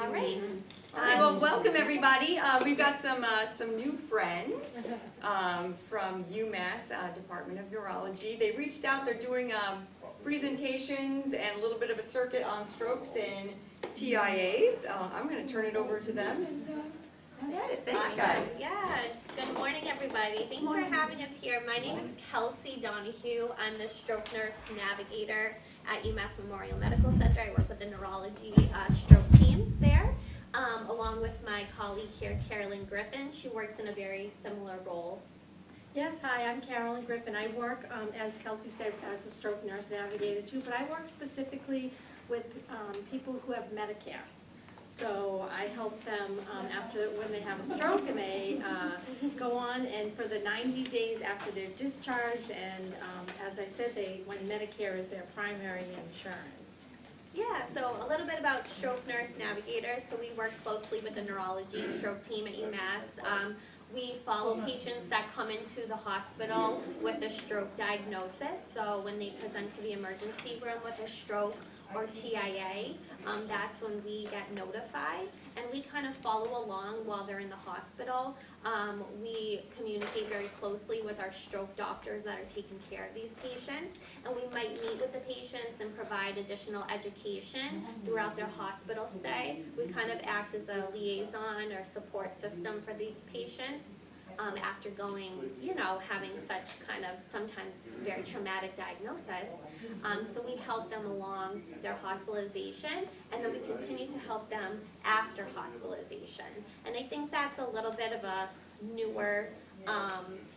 All right. Well, welcome everybody. We've got some new friends from UMass Department of Neurology. They reached out. They're doing presentations and a little bit of a circuit on strokes and TIAs. I'm going to turn it over to them and have at it. Thanks, guys. Yeah. Good morning, everybody. Thanks for having us here. My name is Kelsey Donahue. I'm the stroke nurse navigator at UMass Memorial Medical Center. I work with the neurology stroke team there, along with my colleague here, Carolyn Griffin. She works in a very similar role. Yes, hi, I'm Carolyn Griffin. I work, as Kelsey said, as a stroke nurse navigator too, but I work specifically with people who have Medicare. So I help them after when they have a stroke and they go on, and for the 90 days after they're discharged, and as I said, when Medicare is their primary insurance. Yeah, so a little bit about stroke nurse navigator. So we work closely with the neurology stroke team at UMass. We follow patients that come into the hospital with a stroke diagnosis. So when they present to the emergency room with a stroke or TIA, that's when we get notified, and we kind of follow along while they're in the hospital. We communicate very closely with our stroke doctors that are taking care of these patients, and we might meet with the patients and provide additional education throughout their hospital stay. We kind of act as a liaison or support system for these patients. After going, having such kind of sometimes very traumatic diagnosis. So we help them along their hospitalization, and then we continue to help them after hospitalization. And I think that's a little bit of a newer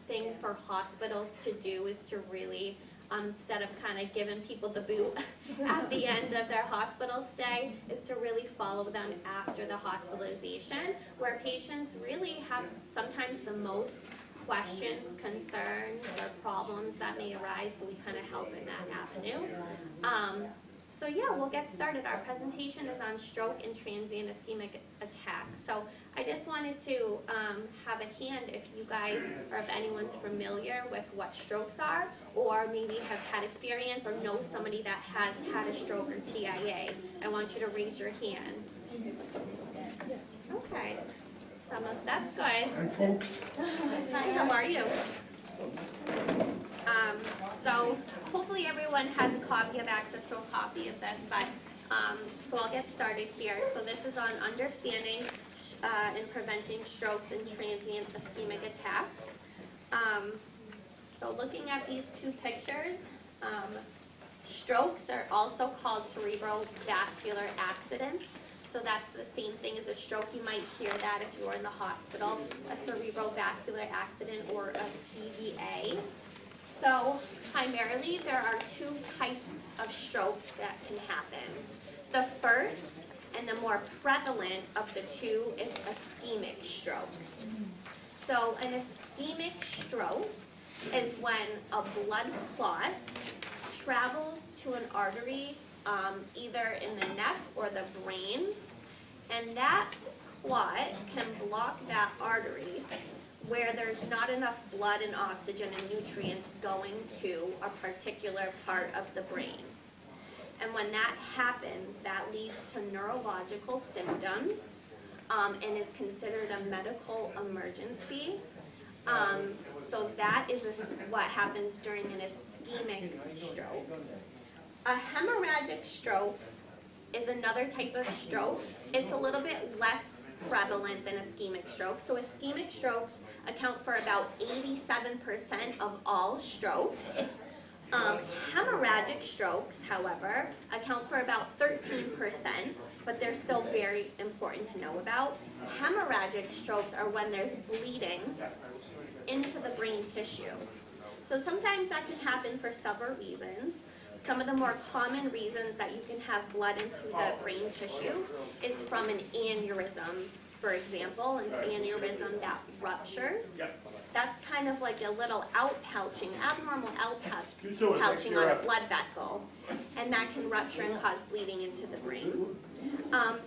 thing for hospitals to do, is to really, instead of kind of giving people the boot at the end of their hospital stay, is to really follow them after the hospitalization, where patients really have sometimes the most questions, concerns, or problems that may arise, so we kind of help in that avenue. So yeah, we'll get started. Our presentation is on stroke and transient ischemic attacks. So I just wanted to have a hand if you guys, or if anyone's familiar with what strokes are, or maybe has had experience or knows somebody that has had a stroke or TIA. I want you to raise your hand. Okay. That's good. Hi, folks. Hi, how are you? So hopefully everyone has a copy, of access to a copy of this, but so I'll get started here. So this is on understanding and preventing strokes and transient ischemic attacks. So looking at these two pictures, strokes are also called cerebral vascular accidents. So that's the same thing as a stroke. You might hear that if you were in the hospital, a cerebral vascular accident or a CVA. So primarily there are two types of strokes that can happen. The first and the more prevalent of the two is ischemic strokes. So an ischemic stroke is when a blood clot travels to an artery either in the neck or the brain, and that clot can block that artery where there's not enough blood and oxygen and nutrients going to a particular part of the brain. And when that happens, that leads to neurological symptoms and is considered a medical emergency. So that is what happens during an ischemic stroke. A hemorrhagic stroke is another type of stroke. It's a little bit less prevalent than ischemic stroke. So ischemic strokes account for about 87% of all strokes. Hemorrhagic strokes, however, account for about 13%, but they're still very important to know about. Hemorrhagic strokes are when there's bleeding into the brain tissue. So sometimes that can happen for several reasons. Some of the more common reasons that you can have blood into the brain tissue is from an aneurysm, for example, an aneurysm that ruptures. That's kind of like a little outpouching, abnormal outpouching on a blood vessel, and that can rupture and cause bleeding into the brain.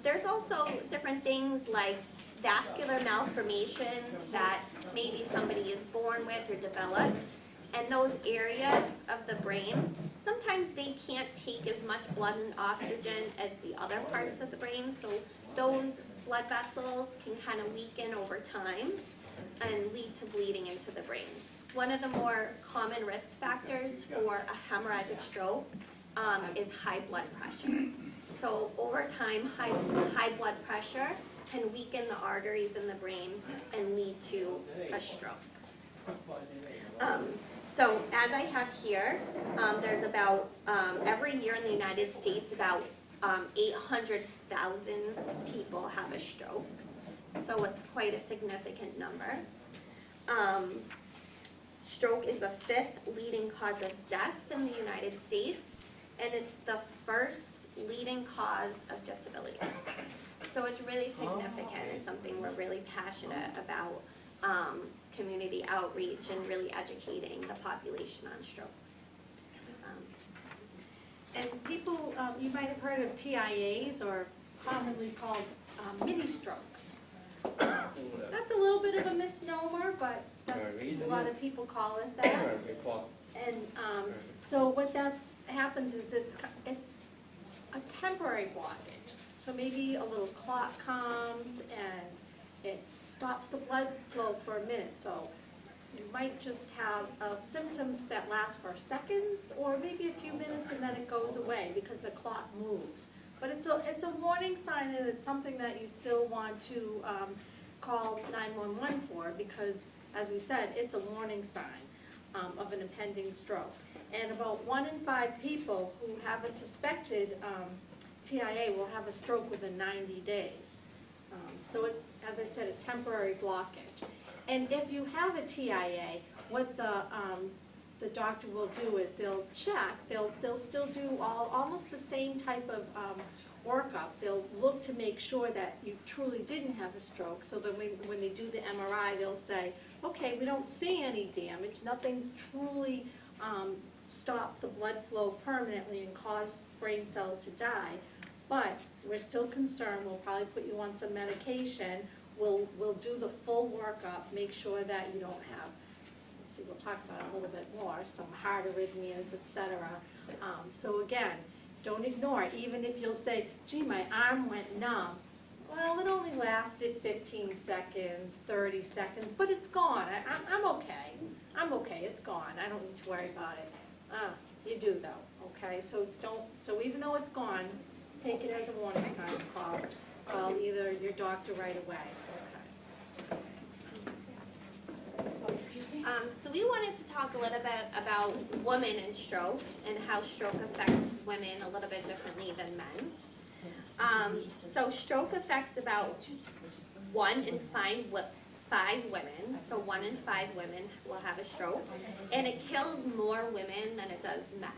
There's also different things like vascular malformations that maybe somebody is born with or develops, and those areas of the brain, sometimes they can't take as much blood and oxygen as the other parts of the brain, so those blood vessels can kind of weaken over time and lead to bleeding into the brain. One of the more common risk factors for a hemorrhagic stroke is high blood pressure. So over time, high blood pressure can weaken the arteries in the brain and lead to a stroke. So as I have here, there's about, every year in the United States, about 800,000 people have a stroke. So it's quite a significant number. Stroke is the 5th leading cause of death in the United States, and it's the first leading cause of disability. So it's really significant and something we're really passionate about, community outreach and really educating the population on strokes. And people, you might have heard of TIAs, or commonly called mini strokes. That's a little bit of a misnomer, but that's, a lot of people call it that. And so what happens is it's a temporary blockage. So maybe a little clot comes and it stops the blood flow for a minute. So you might just have symptoms that last for seconds or maybe a few minutes, and then it goes away because the clot moves. But it's a warning sign, and it's something that you still want to call 911 for, because, as we said, it's a warning sign of an impending stroke. And about 1 in 5 people who have a suspected TIA will have a stroke within 90 days. So it's, as I said, a temporary blockage. And if you have a TIA, what the doctor will do is they'll check, they'll still do almost the same type of workup. They'll look to make sure that you truly didn't have a stroke, so that when they do the MRI, they'll say, okay, we don't see any damage, nothing truly stopped the blood flow permanently and caused brain cells to die, but we're still concerned. We'll probably put you on some medication. We'll do the full workup, make sure that you don't have, we'll talk about it a little bit more, some heart arrhythmias, etc. So again, don't ignore it. Even if you'll say, gee, my arm went numb. Well, it only lasted 15 seconds, 30 seconds, but it's gone. I'm okay. I'm okay, it's gone. I don't need to worry about it. You do though, okay? So even though it's gone, take it as a warning sign. Call either your doctor right away. Excuse me? So we wanted to talk a little bit about women and stroke and how stroke affects women a little bit differently than men. So stroke affects about 1 in 5 women. So 1 in 5 women will have a stroke, and it kills more women than it does men.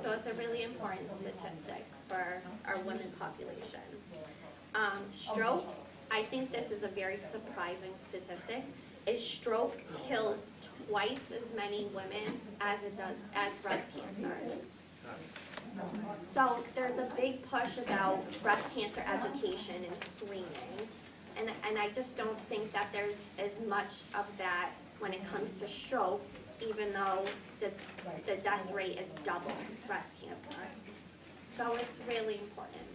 So it's a really important statistic for our women population. Stroke, I think this is a very surprising statistic, is stroke kills twice as many women as breast cancer. So there's a big push about breast cancer education and screening, and I just don't think that there's as much of that when it comes to stroke, even though the death rate is double breast cancer. So it's really important.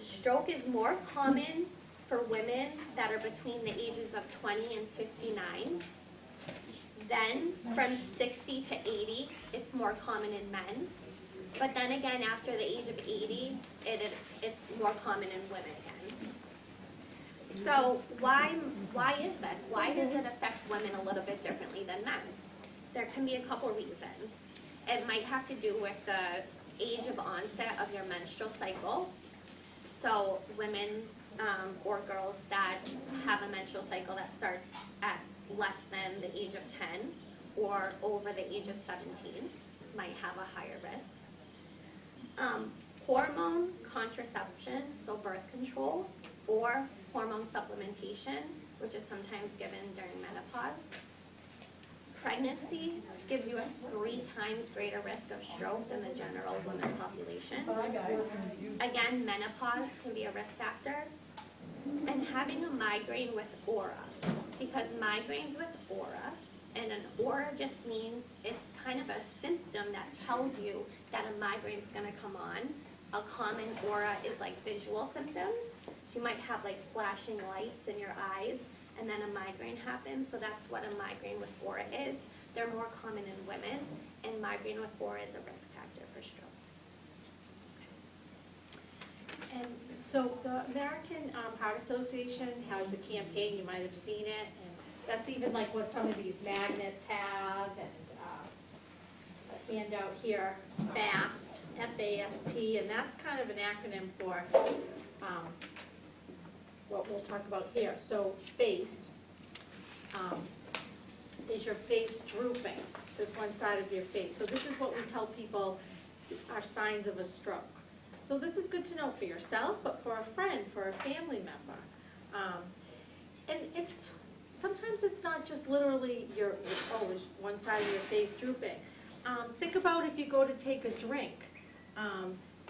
Stroke is more common for women that are between the ages of 20 and 59. Then from 60 to 80, it's more common in men. But then again, after the age of 80, it's more common in women again. So why is this? Why does it affect women a little bit differently than men? There can be a couple reasons. It might have to do with the age of onset of your menstrual cycle. So women or girls that have a menstrual cycle that starts at less than the age of 10 or over the age of 17 might have a higher risk. Hormone contraception, so birth control, or hormone supplementation, which is sometimes given during menopause. Pregnancy gives you a 3 times greater risk of stroke than the general women population. Again, menopause can be a risk factor. And having a migraine with aura, because migraines with aura, and an aura just means it's kind of a symptom that tells you that a migraine is going to come on. A common aura is like visual symptoms. So you might have like flashing lights in your eyes, and then a migraine happens. So that's what a migraine with aura is. They're more common in women, and migraine with aura is a risk factor for stroke. And so the American Heart Association has a campaign, you might have seen it, and that's even like what some of these magnets have, and a handout here, FAST, F-A-S-T, and that's kind of an acronym for what we'll talk about here. So face, is your face drooping? There's one side of your face. So this is what we tell people are signs of a stroke. So this is good to know for yourself, but for a friend, for a family member. And sometimes it's not just literally is one side of your face drooping. Think about if you go to take a drink.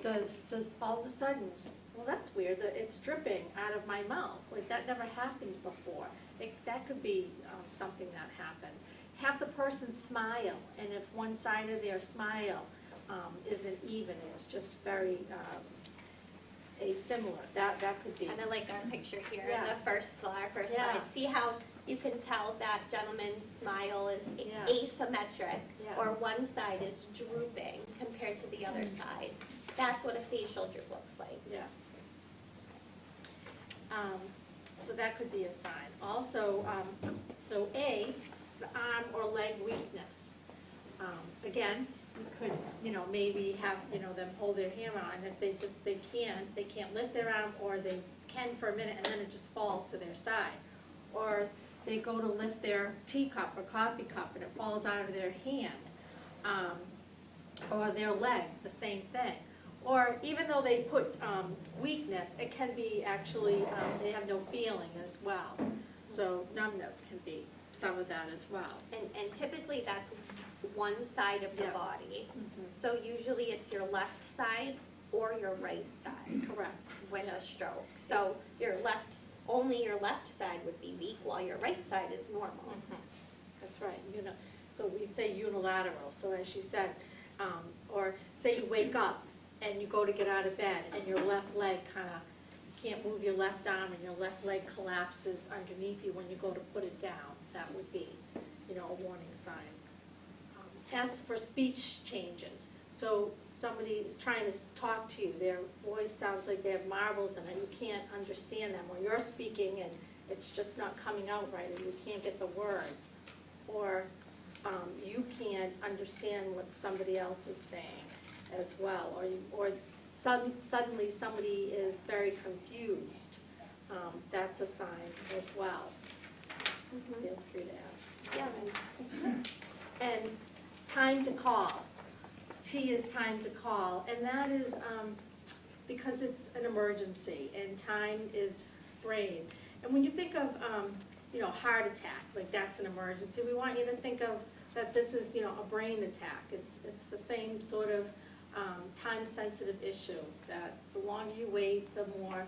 Does all of a sudden, well, that's weird, it's dripping out of my mouth. Like, that never happened before. That could be something that happens. Have the person smile, and if one side of their smile isn't even, it's just very asimilar. That could be. Kind of like our picture here Yeah. in the first slide. Yeah. See how you can tell that gentleman's smile is Yeah. asymmetric, Yes. or one side is drooping compared to the other side. That's what a facial droop looks like. Yes. So that could be a sign. Also, so A is the arm or leg weakness. Again, you could, maybe have, them hold their hammer on. If they can't lift their arm, or they can for a minute and then it just falls to their side. Or they go to lift their teacup or coffee cup and it falls out of their hand. Or their leg, the same thing. Or even though they put weakness, it can be actually, they have no feeling as well. So numbness can be some of that as well. And typically that's one side of the Yes. body. Mhm. So usually it's your left side or your right side Correct. with a stroke. So only your left side would be weak, while your right side is normal. That's right. So we say unilateral. So as you said, or say you wake up and you go to get out of bed and your left leg can't move your left arm and your left leg collapses underneath you when you go to put it down. That would be, a warning sign. As for speech changes, so somebody is trying to talk to you, their voice sounds like they have marbles in it, you can't understand them, or you're speaking and it's just not coming out right, and you can't get the words, or you can't understand what somebody else is saying as well, or suddenly somebody is very confused. That's a sign as well. Feel free to ask. Yeah. And time to call. T is time to call, and that is because it's an emergency, and time is brain. And when you think of, heart attack, like that's an emergency, we want you to think of that this is, a brain attack. It's the same sort of time-sensitive issue, that the longer you wait, the more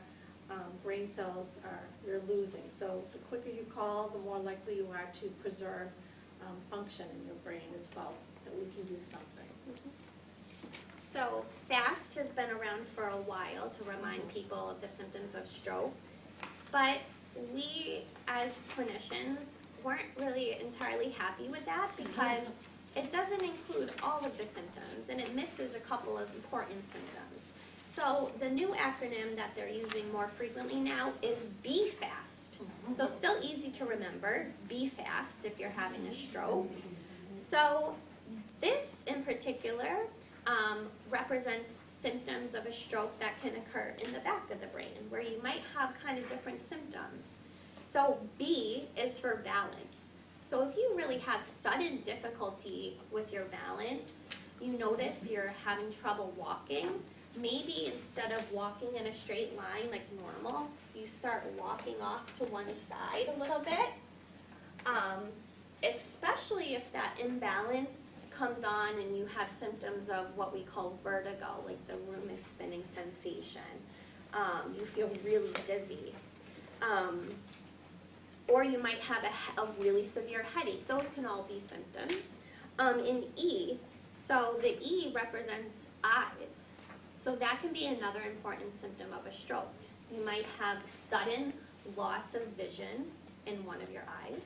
brain cells you're losing. So the quicker you call, the more likely you are to preserve function in your brain as well, that we can do something. So FAST has been around for a while to remind people of the symptoms of stroke, but we as clinicians weren't really entirely happy with that because it doesn't include all of the symptoms and it misses a couple of important symptoms. So the new acronym that they're using more frequently now is BFAST. So still easy to remember, BFAST if you're having a stroke. So this in particular represents symptoms of a stroke that can occur in the back of the brain, where you might have kind of different symptoms. So B is for balance. So if you really have sudden difficulty with your balance, you notice you're having trouble walking, maybe instead of walking in a straight line like normal, you start walking off to one side a little bit. Especially if that imbalance comes on and you have symptoms of what we call vertigo, like the room is spinning sensation. You feel really dizzy. Or you might have a really severe headache. Those can all be symptoms. In E, so the E represents eyes. So that can be another important symptom of a stroke. You might have sudden loss of vision in one of your eyes.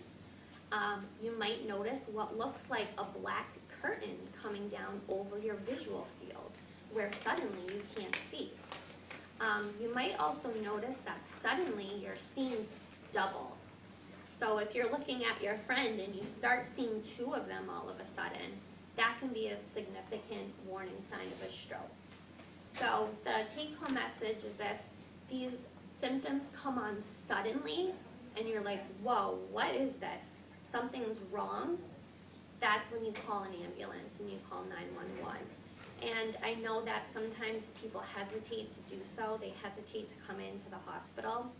You might notice what looks like a black curtain coming down over your visual field, where suddenly you can't see. You might also notice that suddenly you're seeing double. So if you're looking at your friend and you start seeing two of them all of a sudden, that can be a significant warning sign of a stroke. So the take-home message is if these symptoms come on suddenly and you're like, whoa, what is this? Something's wrong, that's when you call an ambulance and you call 911. And I know that sometimes people hesitate to do so. They hesitate to come into the hospital.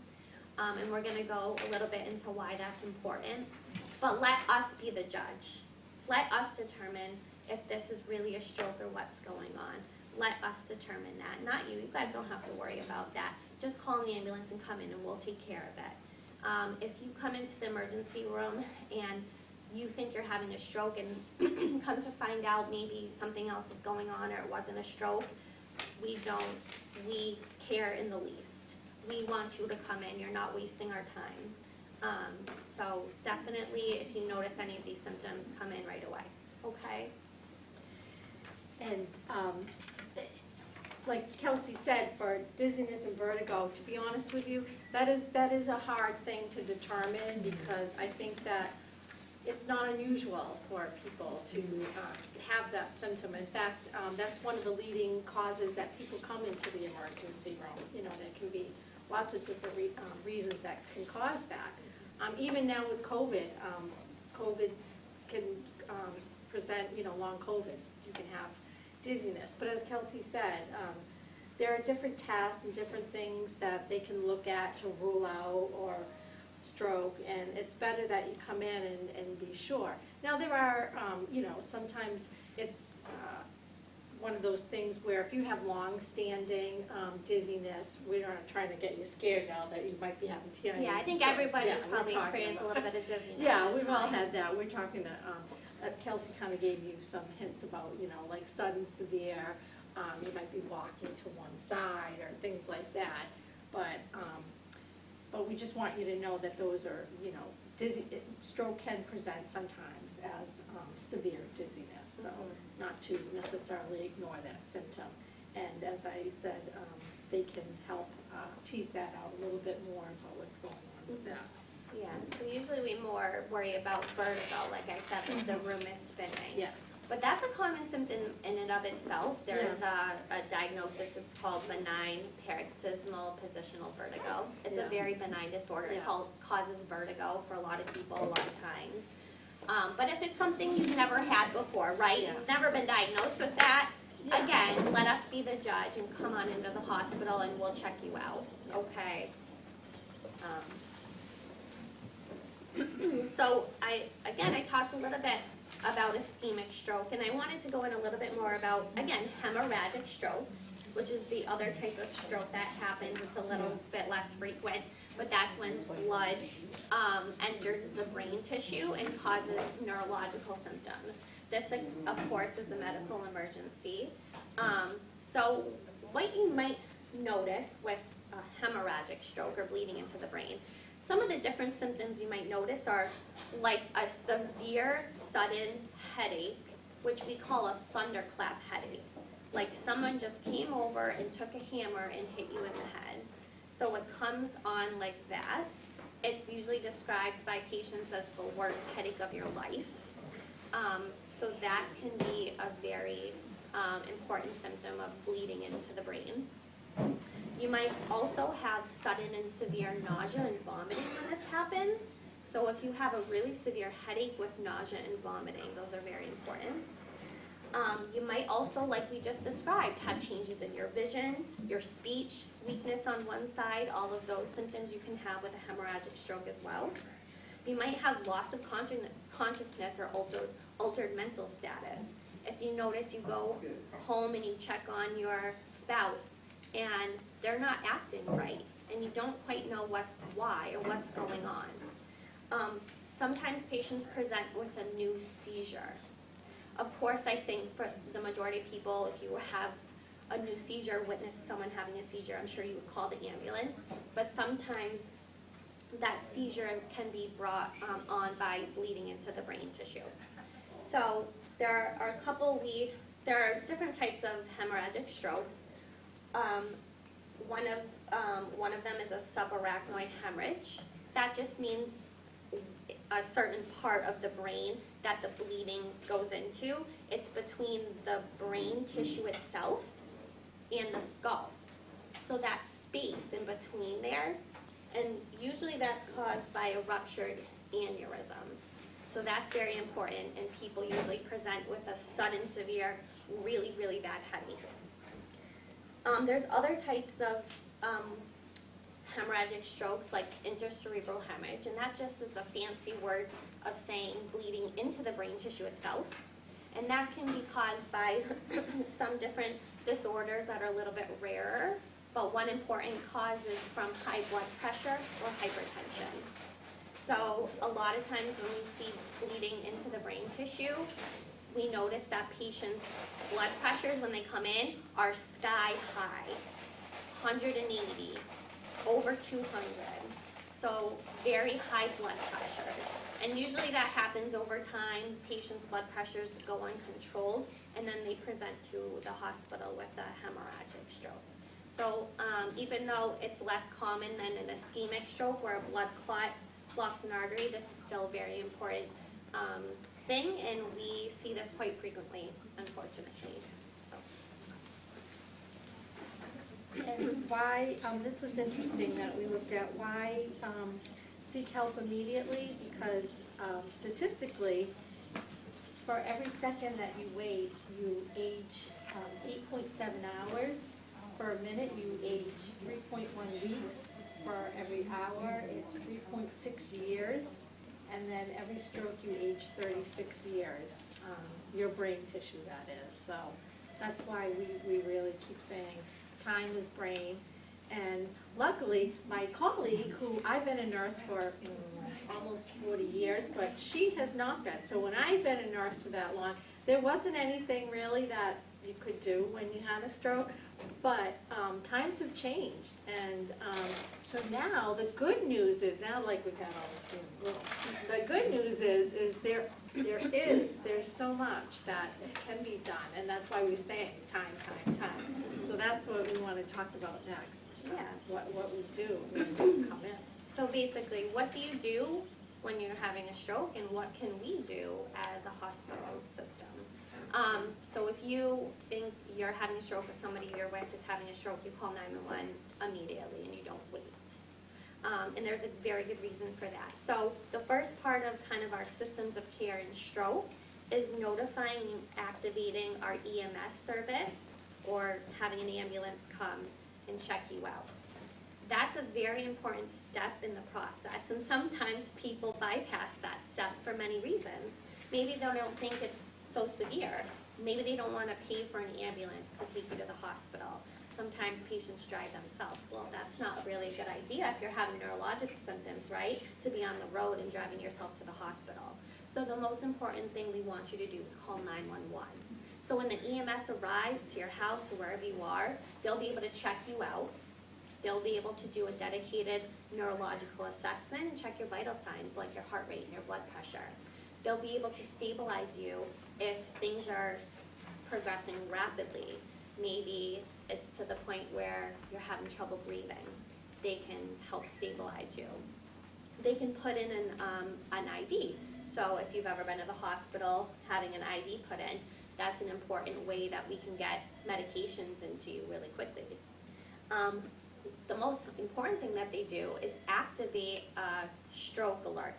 And we're gonna go a little bit into why that's important. But let us be the judge. Let us determine if this is really a stroke or what's going on. Let us determine that, not you. You guys don't have to worry about that. Just call the ambulance and come in and we'll take care of it. If you come into the emergency room and you think you're having a stroke and come to find out maybe something else is going on or it wasn't a stroke, we care in the least. We want you to come in, you're not wasting our time. So definitely if you notice any of these symptoms, come in right away, okay? And like Kelsey said, for dizziness and vertigo, to be honest with you, that is a hard thing to determine because I think that it's not unusual for people to have that symptom. In fact, that's one of the leading causes that people come into the emergency room. You know, there can be lots of different reasons that can cause that. Even now with COVID, COVID can present, you know, long COVID. You can have dizziness. But as Kelsey said, there are different tests and different things that they can look at to rule out or stroke, and it's better that you come in and be sure. Now there are, you know, sometimes it's one of those things where if you have long-standing dizziness, we're not trying to get you scared now that you might be having TIA. Yeah, I think strokes. everybody's Yeah, probably we're talking experienced a little bit of dizziness. Yeah, at we've all times. had that. We're talking to, Kelsey kind of gave you some hints about, you know, like sudden severe, you might be walking to one side or things like that. But we just want you to know that those are, you know, stroke can present sometimes as severe dizziness, so not to necessarily ignore that symptom. And as I said, they can help tease that out a little bit more about what's going on with that. Yeah, so usually we more worry about vertigo, like I said, like the room is spinning. Yes. But that's a common symptom in and of itself. There is a diagnosis, it's called benign paroxysmal positional vertigo. It's a very benign disorder. It causes vertigo for a lot of people a lot of times. But if it's something you've never had before, right? You've never been diagnosed with that, again, let us be the judge and come on into the hospital and we'll check you out, okay? So I talked a little bit about ischemic stroke, and I wanted to go in a little bit more about, again, hemorrhagic strokes, which is the other type of stroke that happens. It's a little bit less frequent, but that's when blood enters the brain tissue and causes neurological symptoms. This, of course, is a medical emergency. So what you might notice with a hemorrhagic stroke or bleeding into the brain, some of the different symptoms you might notice are like a severe sudden headache, which we call a thunderclap headache. Like someone just came over and took a hammer and hit you in the head. So it comes on like that. It's usually described by patients as the worst headache of your life. So that can be a very important symptom of bleeding into the brain. You might also have sudden and severe nausea and vomiting when this happens. So if you have a really severe headache with nausea and vomiting, those are very important. You might also, like we just described, have changes in your vision, your speech, weakness on one side, all of those symptoms you can have with a hemorrhagic stroke as well. You might have loss of consciousness or altered mental status. If you notice you go home and you check on your spouse and they're not acting right and you don't quite know why or what's going on. Sometimes patients present with a new seizure. Of course, I think for the majority of people, if you have a new seizure, witness someone having a seizure, I'm sure you would call the ambulance, but sometimes that seizure can be brought on by bleeding into the brain tissue. So there are different types of hemorrhagic strokes. One of them is a subarachnoid hemorrhage. That just means a certain part of the brain that the bleeding goes into. It's between the brain tissue itself and the skull. So that space in between there, and usually that's caused by a ruptured aneurysm. So that's very important, and people usually present with a sudden, severe, really, really bad headache. There's other types of hemorrhagic strokes, like intracerebral hemorrhage, and that just is a fancy word of saying bleeding into the brain tissue itself. And that can be caused by some different disorders that are a little bit rarer, but one important cause is from high blood pressure or hypertension. So a lot of times when we see bleeding into the brain tissue, we notice that patients' blood pressures when they come in are sky high, 180, over 200. So very high blood pressures. And usually that happens over time. Patients' blood pressures go uncontrolled, and then they present to the hospital with a hemorrhagic stroke. So even though it's less common than an ischemic stroke where a blood clot blocks an artery, this is still a very important thing, and we see this quite frequently, unfortunately. So. And why, this was interesting that we looked at, why seek help immediately, because statistically, for every second that you wait, you age 8.7 hours. For a minute, you age 3.1 weeks. For every hour, it's 3.6 years. And then every stroke, you age 36 years, your brain tissue, that is. So that's why we really keep saying time is brain. And luckily, my colleague, who I've been a nurse for almost 40 years, but she has not been. So when I've been a nurse for that long, there wasn't anything really that you could do when you had a stroke. But times have changed, and so now the good news is, now like we've had all this doom and gloom, the good news is there's so much that can be done, and that's why we say time. So that's what we want to talk about next. Yeah. What we do when you come in. So basically, what do you do when you're having a stroke, and what can we do as a hospital system? So if you think you're having a stroke or somebody you're with is having a stroke, you call 911 immediately and you don't wait. And there's a very good reason for that. So the first part of kind of our systems of care in stroke is notifying and activating our EMS service or having an ambulance come and check you out. That's a very important step in the process, and sometimes people bypass that step for many reasons. Maybe they don't think it's so severe. Maybe they don't want to pay for an ambulance to take you to the hospital. Sometimes patients drive themselves. Well, that's not really a good idea if you're having neurological symptoms, right? To be on the road and driving yourself to the hospital. So the most important thing we want you to do is call 911. So when the EMS arrives to your house or wherever you are, they'll be able to check you out. They'll be able to do a dedicated neurological assessment and check your vital signs like your heart rate and your blood pressure. They'll be able to stabilize you if things are progressing rapidly. Maybe it's to the point where you're having trouble breathing. They can help stabilize you. They can put in an IV. So if you've ever been to the hospital having an IV put in, that's an important way that we can get medications into you really quickly. The most important thing that they do is activate a stroke alert.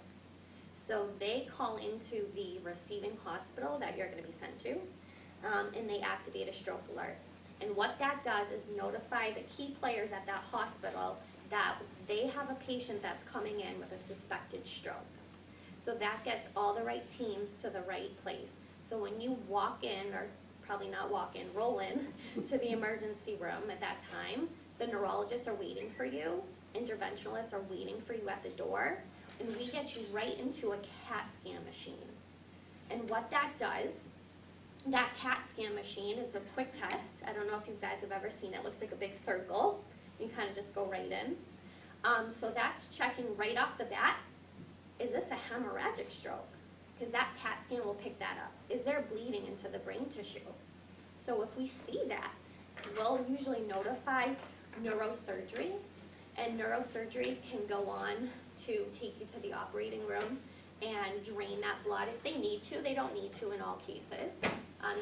So they call into the receiving hospital that you're going to be sent to, and they activate a stroke alert. And what that does is notify the key players at that hospital that they have a patient that's coming in with a suspected stroke. So that gets all the right teams to the right place. So when you walk in, or probably not walk in, roll in to the emergency room at that time, the neurologists are waiting for you, interventionalists are waiting for you at the door, and we get you right into a CAT scan machine. And what that does That CAT scan machine is a quick test. I don't know if you guys have ever seen it. It looks like a big circle. You kind of just go right in. So that's checking right off the bat, is this a hemorrhagic stroke? Because that CAT scan will pick that up. Is there bleeding into the brain tissue? So if we see that, we'll usually notify neurosurgery, and neurosurgery can go on to take you to the operating room and drain that blood if they need to. They don't need to in all cases.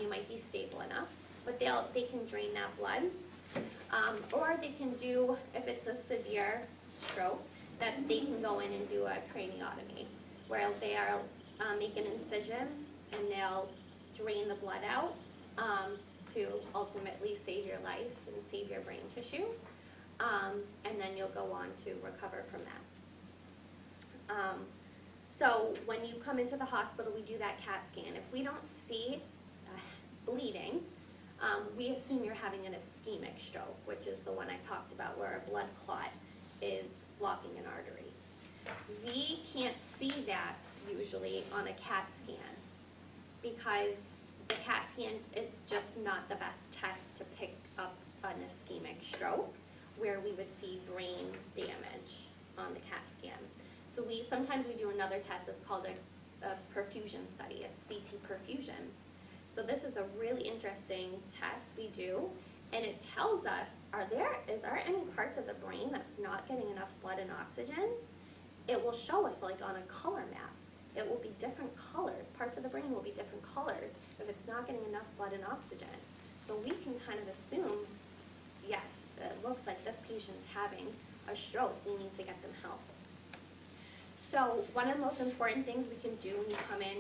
You might be stable enough, but they can drain that blood. Or they can do, if it's a severe stroke, that they can go in and do a craniotomy, where they'll make an incision and they'll drain the blood out to ultimately save your life and save your brain tissue. And then you'll go on to recover from that. So when you come into the hospital, we do that CAT scan. If we don't see bleeding, we assume you're having an ischemic stroke, which is the one I talked about, where a blood clot is blocking an artery. We can't see that usually on a CAT scan because the CAT scan is just not the best test to pick up an ischemic stroke where we would see brain damage on the CAT scan. So sometimes we do another test. It's called a perfusion study, a CT perfusion. So this is a really interesting test we do, and it tells us, is there any parts of the brain that's not getting enough blood and oxygen? It will show us like on a color map. It will be different colors. Parts of the brain will be different colors if it's not getting enough blood and oxygen. So we can kind of assume, yes, it looks like this patient's having a stroke. We need to get them help. So one of the most important things we can do when you come in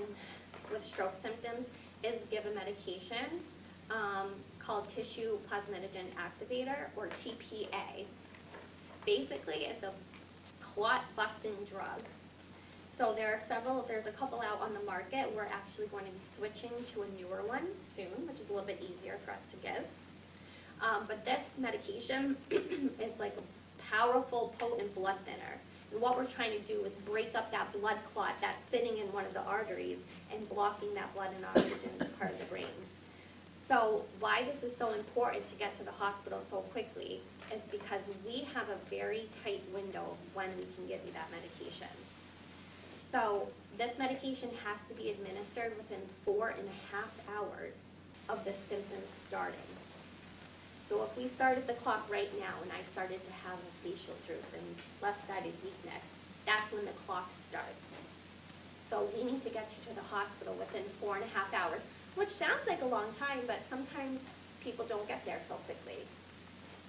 with stroke symptoms is give a medication called tissue plasminogen activator, or TPA. Basically, it's a clot-busting drug. So there's a couple out on the market. We're actually going to be switching to a newer one soon, which is a little bit easier for us to give. But this medication is like a powerful, potent blood thinner. And what we're trying to do is break up that blood clot that's sitting in one of the arteries and blocking that blood and oxygen part of the brain. So why this is so important to get to the hospital so quickly is because we have a very tight window when we can give you that medication. So this medication has to be administered within 4.5 hours of the symptoms starting. So if we started the clock right now and I started to have a facial droop and left-sided weakness, that's when the clock starts. So we need to get you to the hospital within 4.5 hours, which sounds like a long time, but sometimes people don't get there so quickly.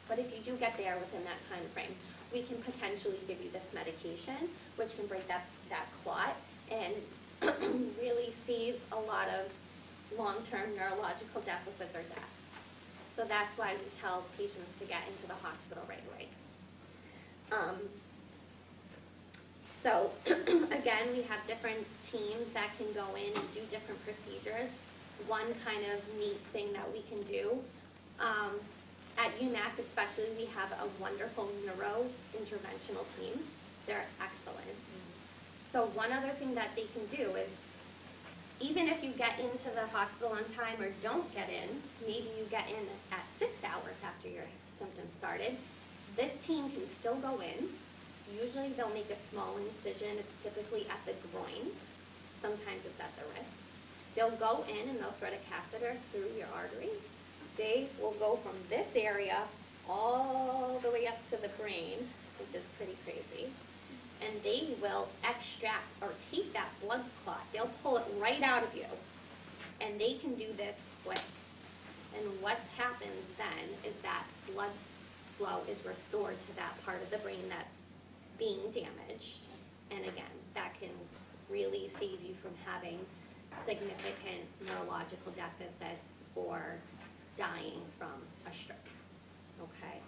But if you do get there within that time frame, we can potentially give you this medication, which can break that clot and really save a lot of long-term neurological deficits or death. So that's why we tell patients to get into the hospital right away. So again, we have different teams that can go in and do different procedures. One kind of neat thing that we can do, at UMass especially, we have a wonderful neuro interventional team. They're excellent. So one other thing that they can do is, even if you get into the hospital on time or don't get in, maybe you get in at 6 hours after your symptoms started, this team can still go in. Usually they'll make a small incision. It's typically at the groin. Sometimes it's at the wrist. They'll go in and they'll thread a catheter through your artery. They will go from this area all the way up to the brain, which is pretty crazy. And they will extract or take that blood clot. They'll pull it right out of you. And they can do this quick. And what happens then is that blood flow is restored to that part of the brain that's being damaged. And again, that can really save you from having significant neurological deficits or dying from a stroke. Okay?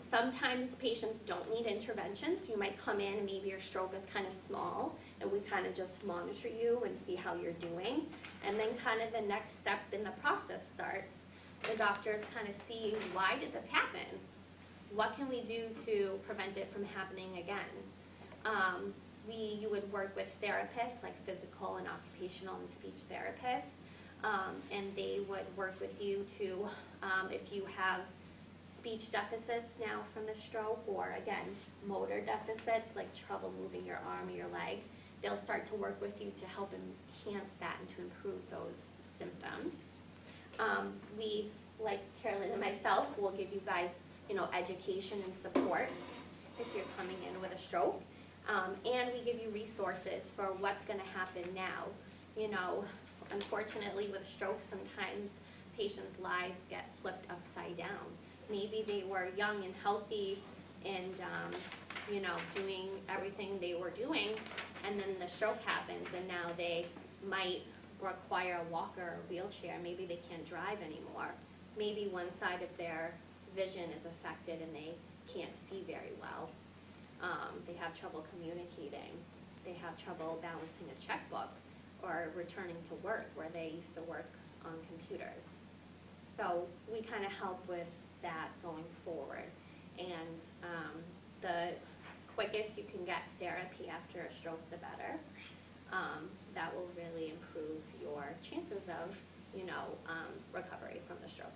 Sometimes patients don't need interventions. You might come in and maybe your stroke is kind of small, and we kind of just monitor you and see how you're doing. And then kind of the next step in the process starts. The doctors kind of see, why did this happen? What can we do to prevent it from happening again? You would work with therapists, like physical and occupational and speech therapists, and they would work with you to, if you have speech deficits now from the stroke, or again, motor deficits, like trouble moving your arm or your leg, they'll start to work with you to help enhance that and to improve those symptoms. We, like Carolyn and myself, will give you guys, education and support if you're coming in with a stroke. And we give you resources for what's gonna happen now. Unfortunately with stroke, sometimes patients' lives get flipped upside down. Maybe they were young and healthy and, doing everything they were doing, and then the stroke happens and now they might require a walker or wheelchair. Maybe they can't drive anymore. Maybe one side of their vision is affected and they can't see very well. They have trouble communicating. They have trouble balancing a checkbook or returning to work where they used to work on computers. So we kind of help with that going forward. And the quickest you can get therapy after a stroke, the better. That will really improve your chances of, recovery from the stroke.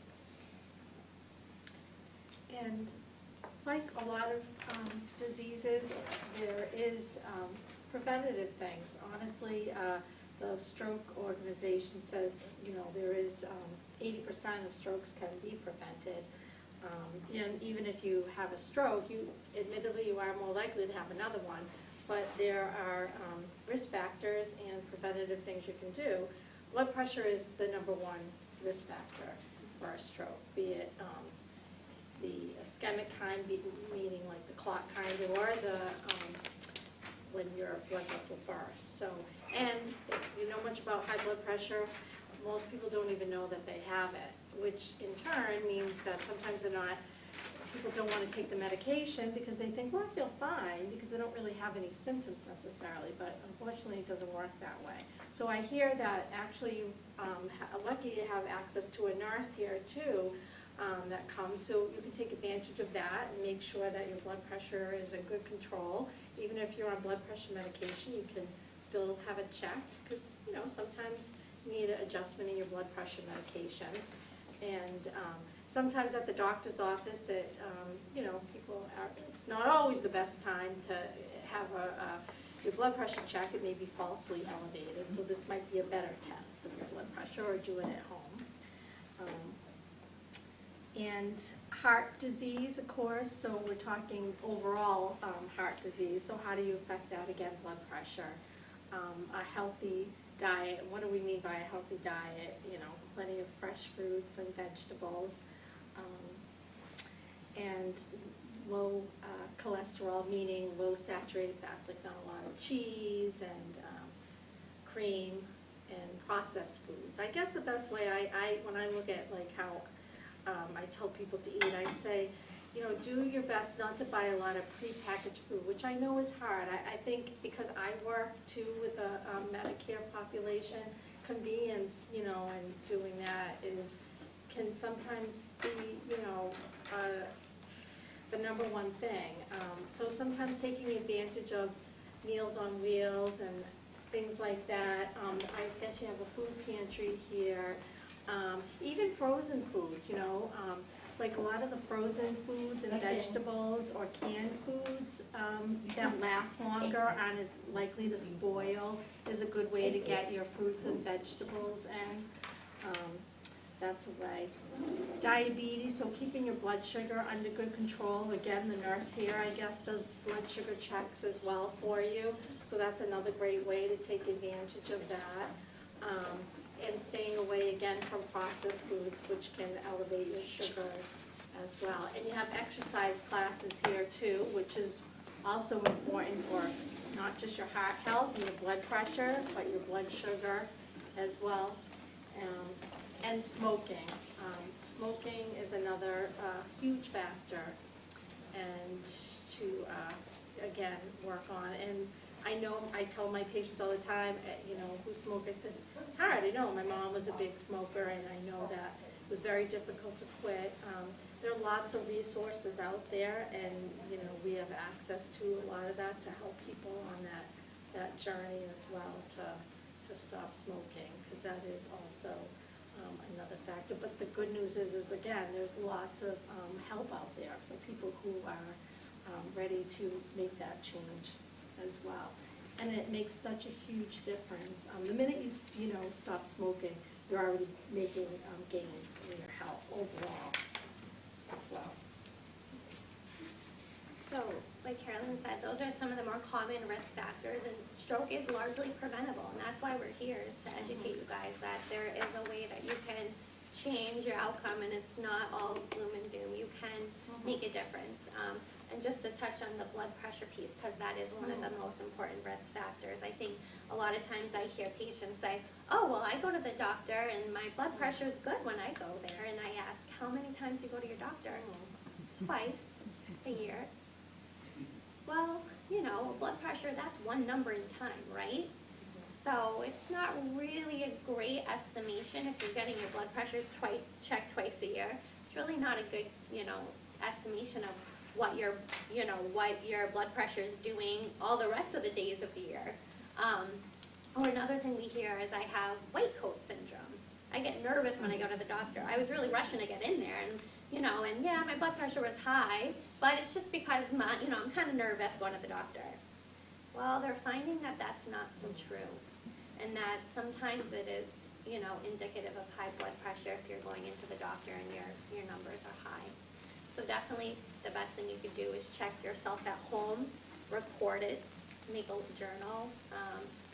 And like a lot of diseases, there is preventative things. Honestly, the stroke organization says, there is 80% of strokes can be prevented. And even if you have a stroke, admittedly you are more likely to have another one, but there are risk factors and preventative things you can do. Blood pressure is the #1 risk factor for a stroke, be it the ischemic kind, meaning like the clot kind, or the when your blood vessel bursts. So, and if you know much about high blood pressure, most people don't even know that they have it, which in turn means that sometimes people don't want to take the medication because they think, well, I feel fine, because they don't really have any symptoms necessarily, but unfortunately it doesn't work that way. So I hear that actually you are lucky to have access to a nurse here too, that comes, so you can take advantage of that and make sure that your blood pressure is in good control. Even if you're on blood pressure medication, you can still have it checked, because sometimes you need an adjustment in your blood pressure medication. And sometimes at the doctor's office, people it's not always the best time to have your blood pressure check. It may be falsely elevated, so this might be a better test of your blood pressure, or do it at home. And heart disease, of course, so we're talking overall heart disease. So how do you affect that? Again, blood pressure. A healthy diet. What do we mean by a healthy diet? Plenty of fresh fruits and vegetables, and low cholesterol, meaning low saturated fats, like not a lot of cheese and cream and processed foods. I guess the best way when I look at like how I tell people to eat, I say, do your best not to buy a lot of prepackaged food, which I know is hard. I think because I work too with a Medicare population, convenience, and doing that can sometimes be, the #1 thing. So sometimes taking advantage of Meals on Wheels and things like that. I guess you have a food pantry here. Even frozen foods, like a lot of the frozen foods and vegetables or canned foods that last longer, aren't as likely to spoil, is a good way to get your fruits and vegetables in. That's a way. Diabetes, so keeping your blood sugar under good control. Again, the nurse here, I guess, does blood sugar checks as well for you. So that's another great way to take advantage of that. And staying away again from processed foods, which can elevate your sugars as well. And you have exercise classes here too, which is also important for not just your heart health and your blood pressure, but your blood sugar as well. And smoking. Smoking is another huge factor, and to again work on. And I know I tell my patients all the time, who smoke, I said, it's hard. I know my mom was a big smoker, and I know that it was very difficult to quit. There are lots of resources out there, and we have access to a lot of that to help people on that that journey as well to stop smoking, because that is also another factor. But the good news is again, there's lots of help out there for people who are ready to make that change as well. And it makes such a huge difference. The minute you stop smoking, you're already making gains in your health overall as well. So, like Carolyn said, those are some of the more common risk factors, and stroke is largely preventable, and that's why we're here, is to educate you guys that there is a way that you can change your outcome, and it's not all gloom and doom. You can make a difference. And just to touch on the blood pressure piece, because that is one of the most important risk factors. I think a lot of times I hear patients say, oh, well, I go to the doctor and my blood pressure is good when I go there. And I ask, how many times do you go to your doctor? Twice a year. Well, blood pressure, that's one number in time, right? So it's not really a great estimation if you're getting your blood pressure checked twice a year. It's really not a good, estimation of what your blood pressure is doing all the rest of the days of the year. Or another thing we hear is I have white coat syndrome. I get nervous when I go to the doctor. I was really rushing to get in there, and yeah, my blood pressure was high, but it's just because I'm kind of nervous going to the doctor. Well, they're finding that that's not so true, and that sometimes it is, indicative of high blood pressure if you're going into the doctor and your numbers are high. So definitely the best thing you could do is check yourself at home, record it, make a journal,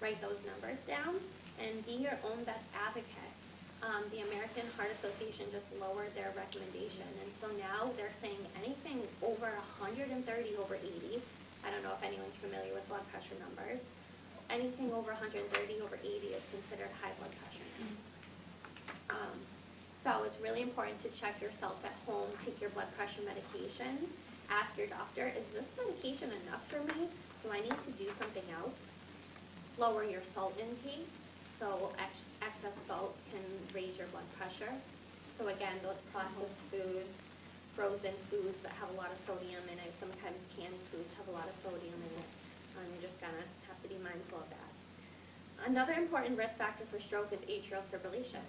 write those numbers down, and be your own best advocate. The American Heart Association just lowered their recommendation, and so now they're saying anything over 130/80, I don't know if anyone's familiar with blood pressure numbers, anything over 130/80 is considered high blood pressure. So it's really important to check yourself at home, take your blood pressure medication, ask your doctor, is this medication enough for me? Do I need to do something else? Lower your salt intake. So excess salt can raise your blood pressure. So again, those processed foods, frozen foods that have a lot of sodium in it, sometimes canned foods have a lot of sodium in it. You're just gonna have to be mindful of that. Another important risk factor for stroke is atrial fibrillation.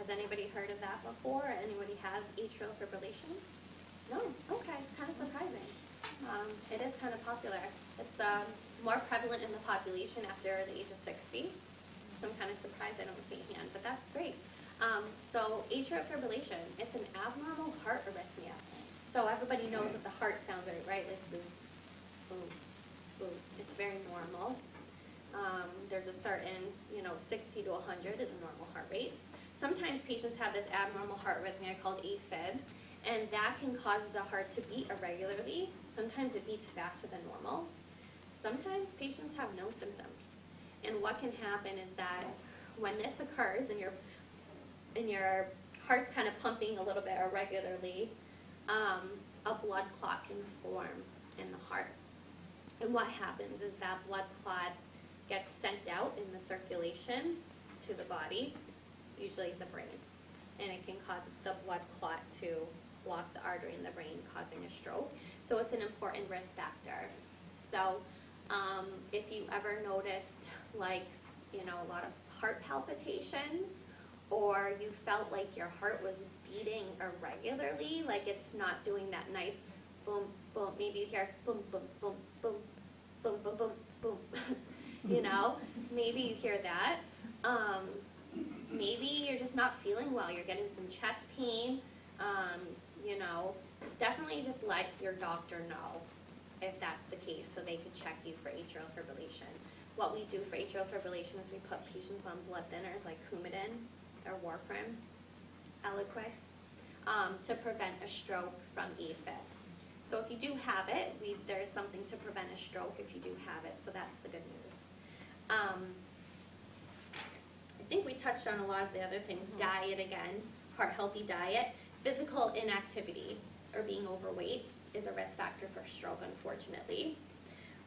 Has anybody heard of that before? Anybody has atrial fibrillation? No? Okay, it's kind of surprising. It is kind of popular. It's more prevalent in the population after the age of 60. So I'm kind of surprised I don't see a hand, but that's great. So atrial fibrillation, it's an abnormal heart arrhythmia. So everybody knows that the heart sounds right? Like boom, boom, boom. It's very normal. There's a certain, 60 to 100 is a normal heart rate. Sometimes patients have this abnormal heart arrhythmia called AFib, and that can cause the heart to beat irregularly. Sometimes it beats faster than normal. Sometimes patients have no symptoms. And what can happen is that when this occurs and your heart's kind of pumping a little bit irregularly, a blood clot can form in the heart. And what happens is that blood clot gets sent out in the circulation to the body, usually the brain, and it can cause the blood clot to block the artery in the brain, causing a stroke. So it's an important risk factor. So if you ever noticed a lot of heart palpitations, or you felt like your heart was beating irregularly, like it's not doing that nice boom, boom, maybe you hear boom, boom, boom, boom, boom, boom, boom, boom, maybe you hear that. Maybe you're just not feeling well, you're getting some chest pain, definitely just let your doctor know if that's the case so they could check you for atrial fibrillation. What we do for atrial fibrillation is we put patients on blood thinners like Coumadin or warfarin, Eliquis, to prevent a stroke from AFib. So if you do have it, there's something to prevent a stroke if you do have it, so that's the good news. I think we touched on a lot of the other things. Diet again, heart healthy diet. Physical inactivity or being overweight is a risk factor for stroke, unfortunately.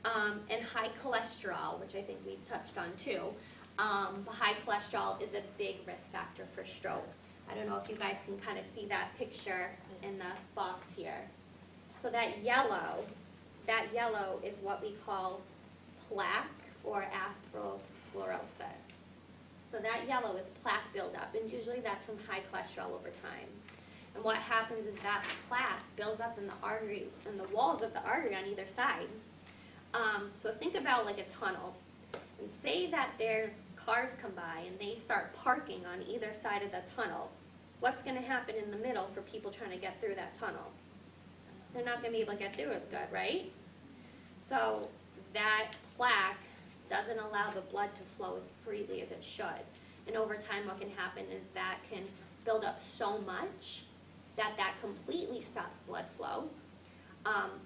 And high cholesterol, which I think we touched on too. The high cholesterol is a big risk factor for stroke. I don't know if you guys can kind of see that picture in the box here. So that yellow is what we call plaque or atherosclerosis. So that yellow is plaque buildup, and usually that's from high cholesterol over time. And what happens is that plaque builds up in the artery, in the walls of the artery on either side. So think about like a tunnel, and say that there's cars come by and they start parking on either side of the tunnel. What's going to happen in the middle for people trying to get through that tunnel? They're not going to be able to get through as good, right? So that plaque doesn't allow the blood to flow as freely as it should. And over time what can happen is that can build up so much that that completely stops blood flow,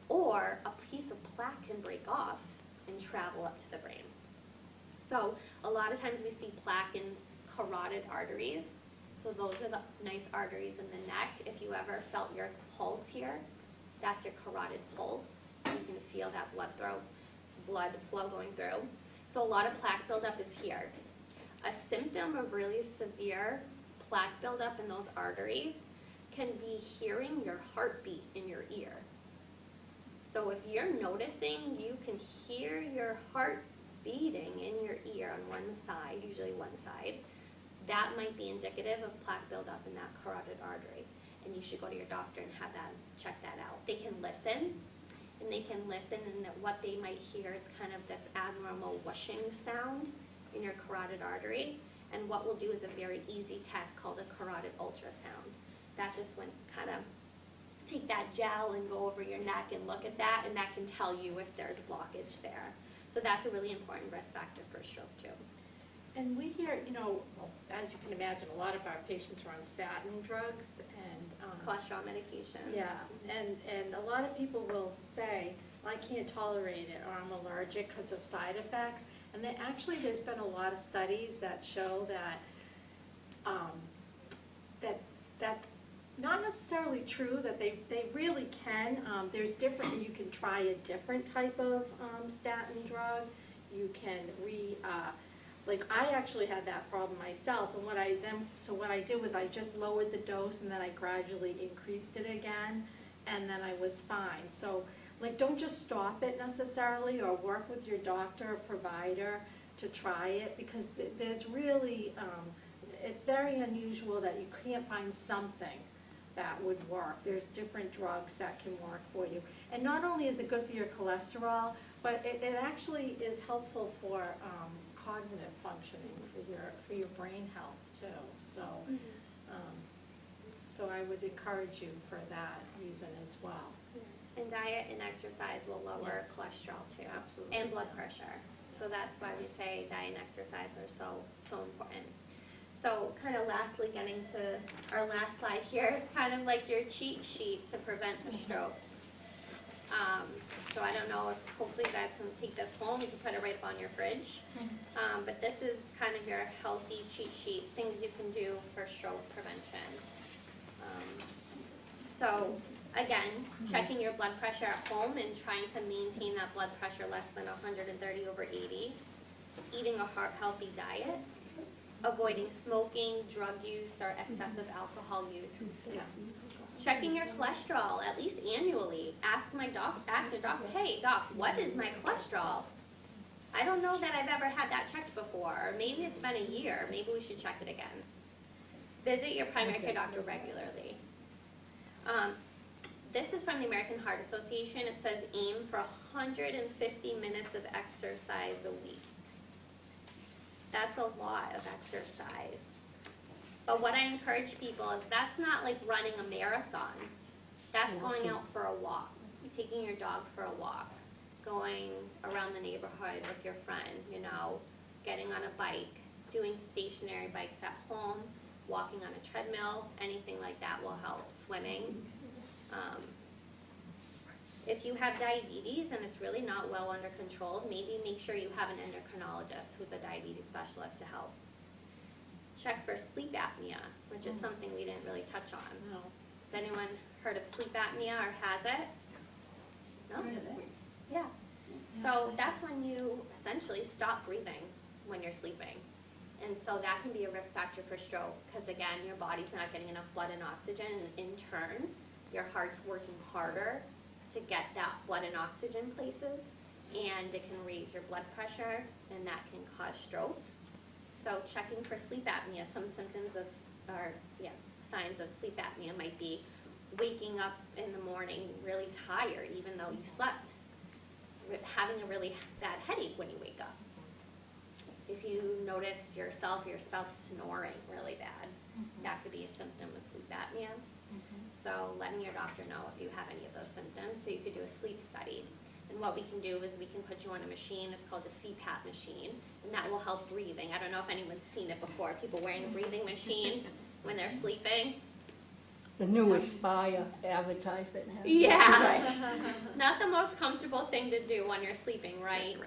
or a piece of plaque can break off and travel up to the brain. So a lot of times we see plaque in carotid arteries. So those are the nice arteries in the neck. If you ever felt your pulse here, that's your carotid pulse. You can feel that blood flow going through. So a lot of plaque buildup is here. A symptom of really severe plaque buildup in those arteries can be hearing your heartbeat in your ear. So if you're noticing you can hear your heart beating in your ear on one side, usually one side, that might be indicative of plaque buildup in that carotid artery. And you should go to your doctor and have that, check that out. They can listen, and what they might hear is kind of this abnormal whooshing sound in your carotid artery. And what we'll do is a very easy test called a carotid ultrasound. That's just when kind of take that gel and go over your neck and look at that, and that can tell you if there's blockage there. So that's a really important risk factor for stroke too. And we hear, as you can imagine, a lot of our patients are on statin drugs and Cholesterol medication. yeah, and a lot of people will say, I can't tolerate it, or I'm allergic because of side effects. And there's been a lot of studies that show that that's not necessarily true, that they really can. There's different, you can try a different type of statin drug. You can I actually had that problem myself, and what I did was I just lowered the dose, and then I gradually increased it again, and then I was fine. So, don't just stop it necessarily, or work with your doctor or provider to try it, because there's really, it's very unusual that you can't find something that would work. There's different drugs that can work for you. And not only is it good for your cholesterol, but it actually is helpful for cognitive functioning, for your brain health too. So, so I would encourage you for that reason as well. And diet and exercise will lower cholesterol too. Absolutely. And blood pressure. So that's why we say diet and exercise are so important. So kind of lastly, getting to our last slide here, it's kind of like your cheat sheet to prevent a stroke. So I don't know if hopefully you guys can take this home. You can put it right up on your fridge. But this is kind of your healthy cheat sheet, things you can do for stroke prevention. So again, checking your blood pressure at home and trying to maintain that blood pressure less than 130/80. Eating a healthy diet. Avoiding smoking, drug use, or excessive alcohol use. Yeah. Checking your cholesterol at least annually. Ask your doctor, hey doc, what is my cholesterol? I don't know that I've ever had that checked before, or maybe it's been a year, maybe we should check it again. Visit your primary care doctor regularly. This is from the American Heart Association. It says aim for 150 minutes of exercise a week. That's a lot of exercise. But what I encourage people is that's not like running a marathon. That's going out for a walk, taking your dog for a walk, going around the neighborhood with your friend, getting on a bike, doing stationary bikes at home, walking on a treadmill, anything like that will help. Swimming. If you have diabetes and it's really not well under control, maybe make sure you have an endocrinologist who's a diabetes specialist to help. Check for sleep apnea, which is something we didn't really touch on. No. Has anyone heard of sleep apnea or has it? No? Yeah. So that's when you essentially stop breathing when you're sleeping. And so that can be a risk factor for stroke because, again, your body's not getting enough blood and oxygen, and in turn, your heart's working harder to get that blood and oxygen places, and it can raise your blood pressure, and that can cause stroke. So checking for sleep apnea, some symptoms of, or signs of sleep apnea might be waking up in the morning really tired even though you slept, having a really bad headache when you wake up. If you notice yourself or your spouse snoring really bad, that could be a symptom of sleep apnea. So letting your doctor know if you have any of those symptoms, so you could do a sleep study. And what we can do is we can put you on a machine, it's called a CPAP machine, and that will help breathing. I don't know if anyone's seen it before, people wearing a breathing machine when they're sleeping. The new Aspire advertisement. Yeah. Not the most comfortable thing to do when you're sleeping, right?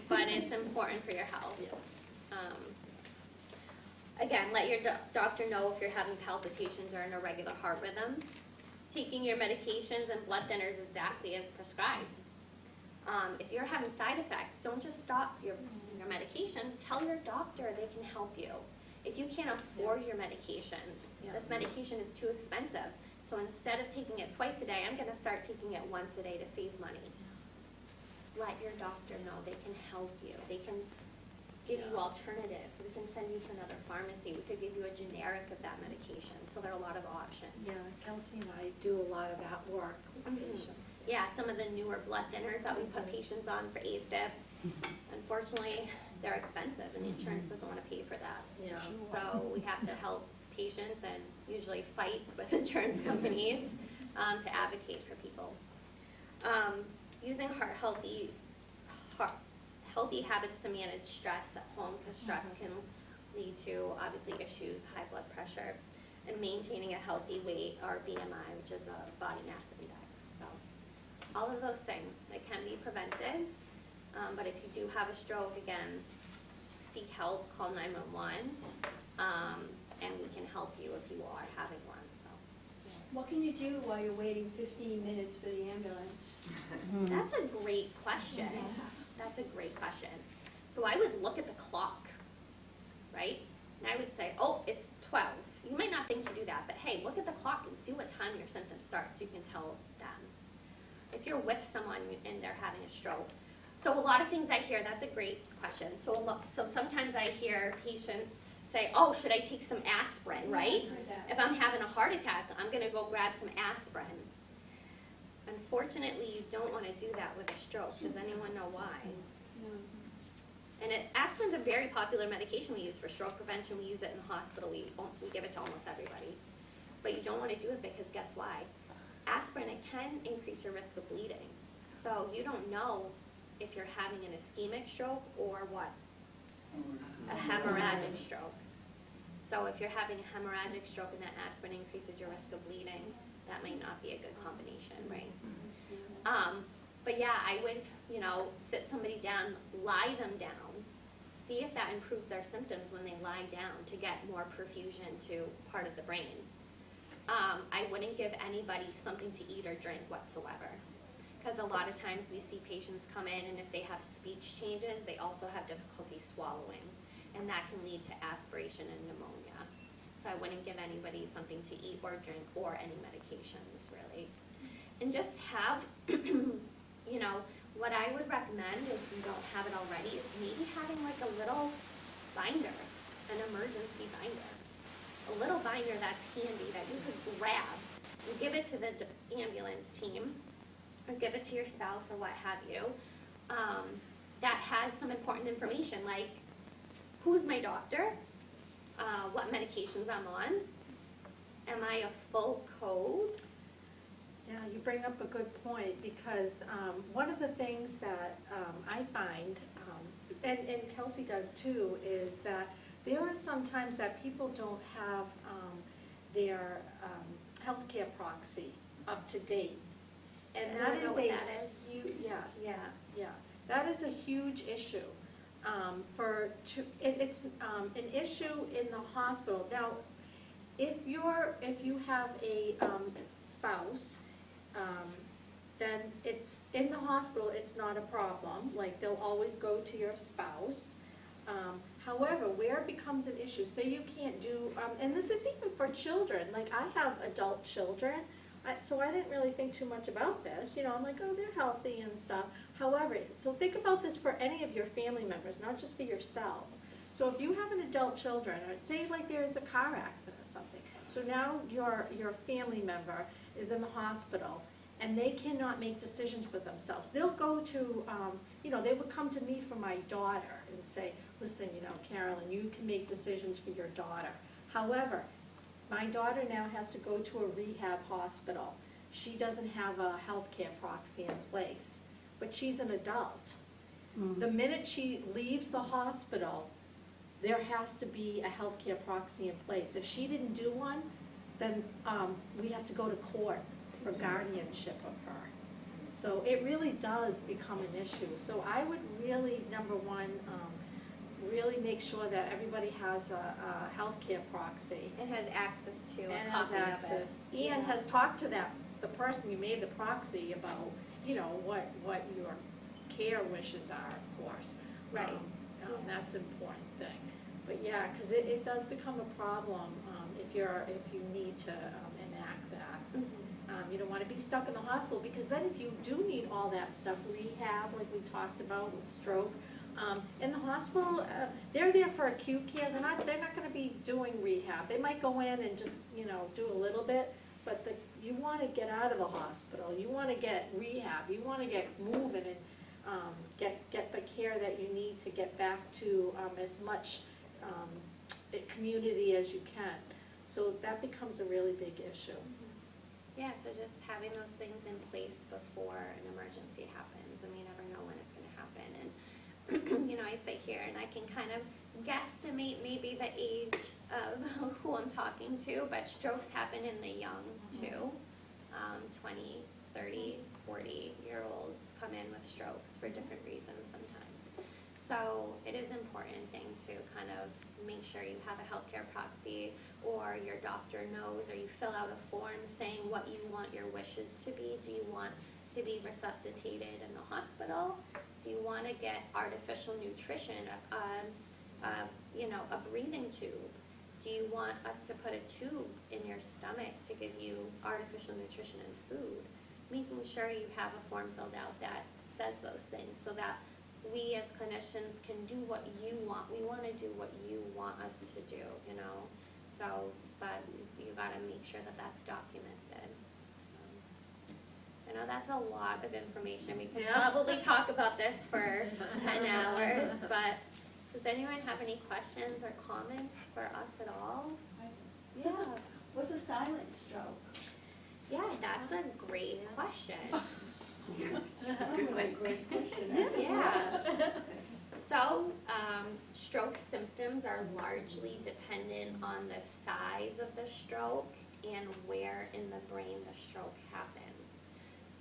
But it's important for your health. Again, let your doctor know if you're having palpitations or an irregular heart rhythm. Taking your medications and blood thinners exactly as prescribed. If you're having side effects, don't just stop your medications. Tell your doctor they can help you. If you can't afford your medications, this medication is too expensive. So instead of taking it twice a day, I'm going to start taking it once a day to save money. Let your doctor know they can help you. They can give you alternatives. We can send you to another pharmacy. We could give you a generic of that medication. So there are a lot of options. Yeah, Kelsey and I do a lot of that work with patients. Yeah, some of the newer blood thinners that we put patients on for AFib, unfortunately, they're expensive and the insurance doesn't want to pay for that. Yeah. So we have to help patients and usually fight with insurance companies to advocate for people. Using healthy habits to manage stress at home, because stress can lead to obviously issues, high blood pressure, and maintaining a healthy weight, or BMI, which is a body mass index. So all of those things, it can be prevented, but if you do have a stroke, again, seek help, call 911, and we can help you if you are having one. So What can you do while you're waiting 15 minutes for the ambulance? that's a great question. That's a great question. So I would look at the clock, right? And I would say, oh, it's 12. You might not think to do that, but hey, look at the clock and see what time your symptoms start so you can tell them. If you're with someone and they're having a stroke. So a lot of things I hear, that's a great question. So sometimes I hear patients say, oh, should I take some aspirin, right? If I'm having a heart attack, I'm going to go grab some aspirin. Unfortunately, you don't want to do that with a stroke. Does anyone know why? And aspirin's a very popular medication we use for stroke prevention. We use it in the hospital. We give it to almost everybody. But you don't want to do it because guess why? Aspirin, it can increase your risk of bleeding. So you don't know if you're having an ischemic stroke or what? A hemorrhagic stroke. So if you're having a hemorrhagic stroke and that aspirin increases your risk of bleeding, that might not be a good combination, right? But yeah, I would, sit somebody down, lie them down, see if that improves their symptoms when they lie down to get more perfusion to part of the brain. I wouldn't give anybody something to eat or drink whatsoever. Because a lot of times we see patients come in and if they have speech changes, they also have difficulty swallowing. And that can lead to aspiration and pneumonia. So I wouldn't give anybody something to eat or drink or any medications, really. And just have, what I would recommend if you don't have it already is maybe having like a little binder, an emergency binder. A little binder that's handy that you could grab and give it to the ambulance team or give it to your spouse or what have you, that has some important information like who's my doctor, what medications I'm on, am I a full code? Yeah, you bring up a good point because one of the things that I find, and Kelsey does too, is that there are some times that people don't have their healthcare proxy up to date. And I don't know what that is. Yes, yeah, that is a huge issue. It's an issue in the hospital. Now, if you have a spouse, then it's in the hospital. It's not a problem. Like they'll always go to your spouse. However, where it becomes an issue, say you can't do, and this is even for children. Like I have adult children. so I didn't really think too much about this, you know, I'm like, oh, they're healthy and stuff. However, so think about this for any of your family members, not just for yourselves. So if you have an adult children, or say like there's a car accident or something, so now your family member is in the hospital, and they cannot make decisions for themselves. They'll go to, you know, they would come to me for my daughter and say, listen, you know, Carolyn, you can make decisions for your daughter. However, my daughter now has to go to a rehab hospital. She doesn't have a healthcare proxy in place, but she's an adult. The minute she leaves the hospital, there has to be a healthcare proxy in place. If she didn't do one, then we have to go to court for guardianship of her. So it really does become an issue. So I would really, number one, really make sure that everybody has a healthcare proxy. It has access to a And has copy of access. it. And Yeah. has talked to the person you made the proxy about, you know, what your care wishes are, of course. Right. That's an important thing. But yeah, because it does become a problem if you need to enact that. You don't want to be stuck in the hospital, because then if you do need all that stuff, rehab, like we talked about with stroke, in the hospital, they're there for acute care. They're not going to be doing rehab. They might go in and just, you know, do a little bit, but you want to get out of the hospital. You want to get rehab. You want to get moving and get the care that you need to get back to as much community as you can. So that becomes a really big issue. Yeah, so just having those things in place before an emergency happens, and we never know when it's gonna happen. And, you know, I sit here and I can kind of guesstimate maybe the age of who I'm talking to, but strokes happen in the young too. 20, 30, 40-year-olds come in with strokes for different reasons sometimes. So it is an important thing to kind of make sure you have a healthcare proxy, or your doctor knows, or you fill out a form saying what you want your wishes to be. Do you want to be resuscitated in the hospital? Do you want to get artificial nutrition, you know, a breathing tube? Do you want us to put a tube in your stomach to give you artificial nutrition and food? Making sure you have a form filled out that says those things, so that we as clinicians can do what you want. We want to do what you want us to do, you know. So, but you got to make sure that that's documented. I know that's a lot of information. We could probably talk about this for 10 hours, but does anyone have any questions or comments for us at all? Yeah. What's a silent stroke? Yeah, that's a great question. That's a great question. Yeah. So, stroke symptoms are largely dependent on the size of the stroke and where in the brain the stroke happens.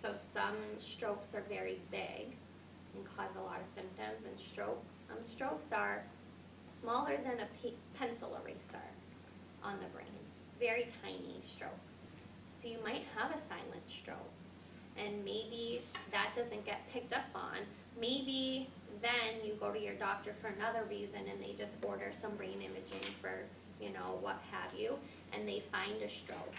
So some strokes are very big and cause a lot of symptoms, and strokes are smaller than a pencil eraser on the brain, very tiny strokes. So you might have a silent stroke, and maybe that doesn't get picked up on. Maybe then you go to your doctor for another reason, and they just order some brain imaging for, you know, what have you, and they find a stroke.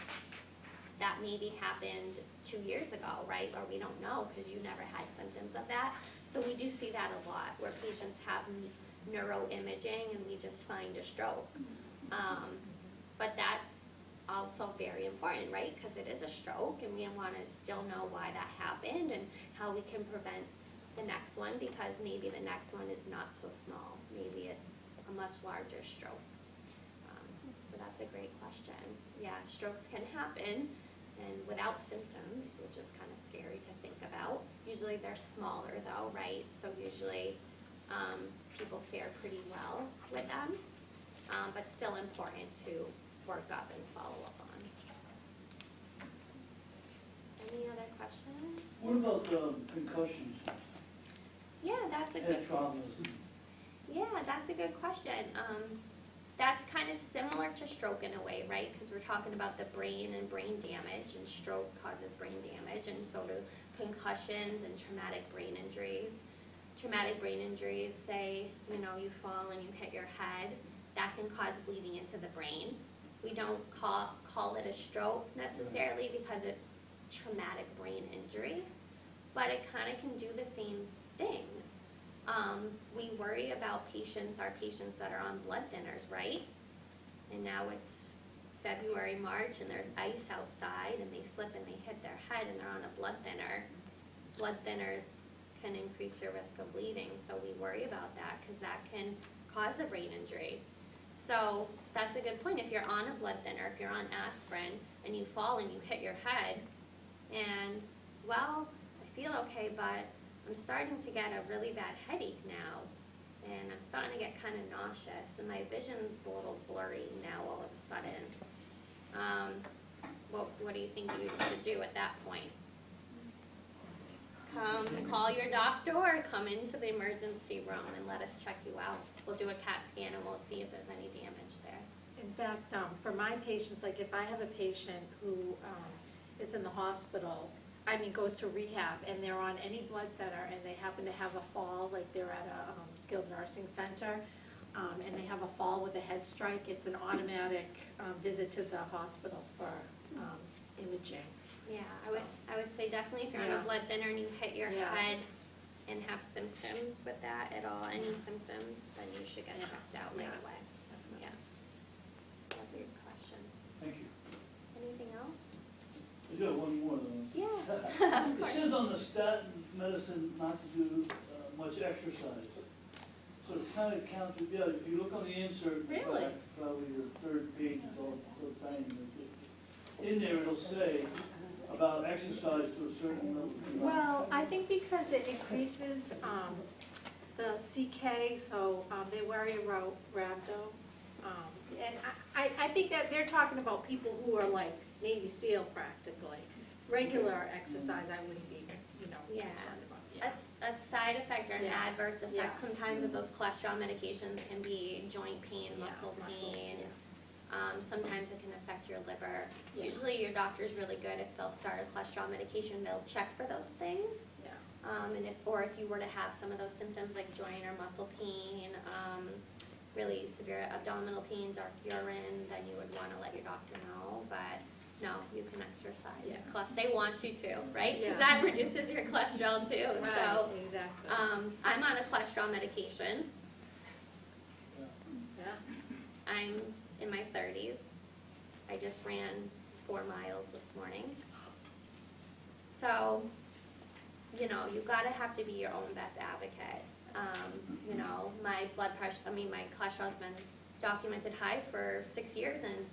That maybe happened 2 years ago, right? Or we don't know because you never had symptoms of that. So we do see that a lot, where patients have neuroimaging and we just find a stroke. But that's also very important, right? Because it is a stroke, and we want to still know why that happened and how we can prevent the next one, because maybe the next one is not so small. Maybe it's a much larger stroke. So that's a great question. Yeah, strokes can happen and without symptoms, which is kind of scary to think about. Usually they're smaller though, right? So usually people fare pretty well with them, but still important to work up and follow up on. Any other questions? What about concussions, Yeah, that's a good head traumas? Yeah, that's a good question. That's kind of similar to stroke in a way, right? Because we're talking about the brain and brain damage, and stroke causes brain damage, and so do concussions and traumatic brain injuries. Traumatic brain injuries, say, you know, you fall and you hit your head, that can cause bleeding into the brain. We don't call it a stroke necessarily because it's traumatic brain injury, but it kind of can do the same thing. We worry about our patients that are on blood thinners, right? And now it's February, March, and there's ice outside, and they slip and they hit their head, and they're on a blood thinner. Blood thinners can increase your risk of bleeding, so we worry about that because that can cause a brain injury. So that's a good point. If you're on a blood thinner, if you're on aspirin, and you fall and you hit your head, and, well, I feel okay, but I'm starting to get a really bad headache now, and I'm starting to get kind of nauseous, and my vision's a little blurry now all of a sudden. What do you think you should do at that point? Call your doctor or come into the emergency room and let us check you out. We'll do a CAT scan and we'll see if there's any damage there. In fact, for my patients, like if I have a patient who is in the hospital, goes to rehab, and they're on any blood thinner, and they happen to have a fall, like they're at a skilled nursing center, and they have a fall with a head strike, it's an automatic visit to the hospital for imaging. Yeah, I would say definitely if you're on a blood thinner and you hit your head and have symptoms with that at all, any symptoms, then you should get checked out right away. Yeah. That's a good question. Thank you. Anything else? I got one more though. Yeah. It says on the statin medicine not to do much exercise. So it's kind of counter, if you look on the insert, Really? back, probably the third page is all so tiny. In there it'll say about exercise to a certain level. Well, I think because it increases the CK, so they worry about rhabdo. And I think that they're talking about people who are like Navy SEAL practically. Regular exercise, I wouldn't be, Yeah. concerned about. A side effect or an Yeah. adverse effect Yeah. sometimes of those cholesterol medications can be joint pain, muscle pain. Sometimes it can affect your liver. Yeah. Usually your doctor's really good if they'll start a cholesterol medication, they'll check for those things. Yeah. And if you were to have some of those symptoms like joint or muscle pain, really severe abdominal pain, dark urine, then you would want to let your doctor know. But no, you can exercise. Yeah. They want you to, right? Because Yeah. that reduces your cholesterol too. So Right, exactly. I'm on a cholesterol medication. Yeah. I'm in my 30s. I just ran 4 miles this morning. So, you gotta have to be your own best advocate. My blood pressure, my cholesterol's been documented high for 6 years, and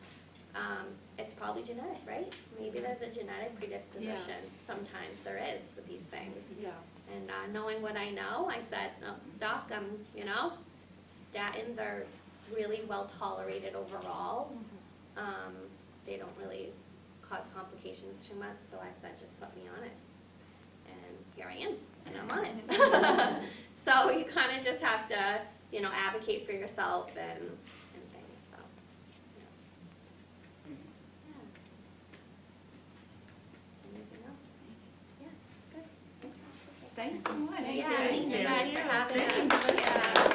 it's probably genetic, right? Maybe there's a genetic predisposition. Sometimes there is with these things. Yeah. And knowing what I know, I said, oh, Doc, statins are really well tolerated overall. They don't really cause complications too much, so I said, just put me on it. And here I am, and I'm on it. So you kind of just have to, advocate for yourself and things, so. Yeah. Anything else? Yeah, good. Thanks so much. Yeah, thank you guys for having us. Yeah.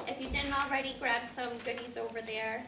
If you didn't already, grab some goodies over there.